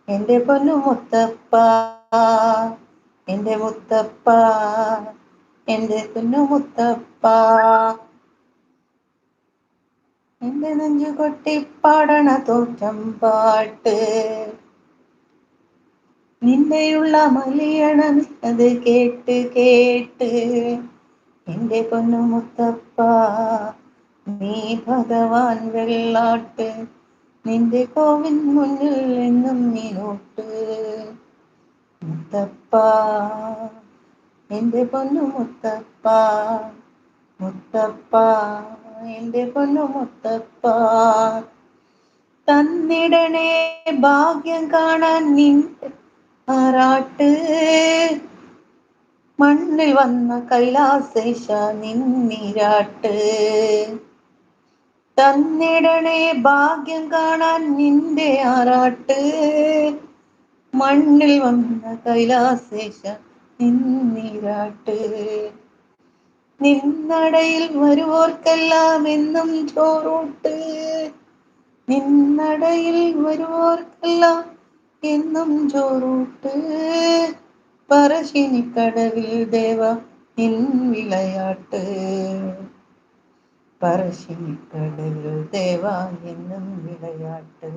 എന്റെ പൊന്നു മുത്തപ്പ, എന്റെ മുത്തപ്പ, എന്റെ പൊന്നു മുത്തപ്പ, എന്റെ നെഞ്ചു കൊട്ടിപ്പാടണ തോറ്റം പാട്ട്, നിന്നെയുള്ള മലയണം അത് കേട്ട് കേട്ട്, എന്റെ പൊന്നു മുത്തപ്പ, നീ ഭഗവാൻ വെള്ളാട്ട്, നിന്റെ കോവിൻ മുന്നിൽ എന്നും നീനോട്ട്. മുത്തപ്പ, എന്റെ പൊന്നു മുത്തപ്പ, മുത്തപ്പ, എന്റെ പൊന്നു മുത്തപ്പ, തന്നിടണേ ഭാഗ്യം കാണാൻ നിന്റെ ആറാട്ട്, മണ്ണിൽ വന്ന കൈലാസേശ നിന്നിരാട്ട്, തന്നിടണേ ഭാഗ്യം കാണാൻ നിന്റെ ആറാട്ട്, മണ്ണിൽ വന്ന കൈലാസേശ നിന്നിരാട്ട്, നിന്നടയിൽ വരുവോർക്കെല്ലാം എന്നും ചോറൂട്ട്, നിന്നടയിൽ വരുവോർക്കെല്ലാം എന്നും ചോറൂട്ട്, പറശ്ശിനിക്കടവിൽ ദേവ നിൻ വിളയാട്ട്, പറശ്ശിനിക്കടവിൽ ദേവ എന്നും വിളയാട്ട്.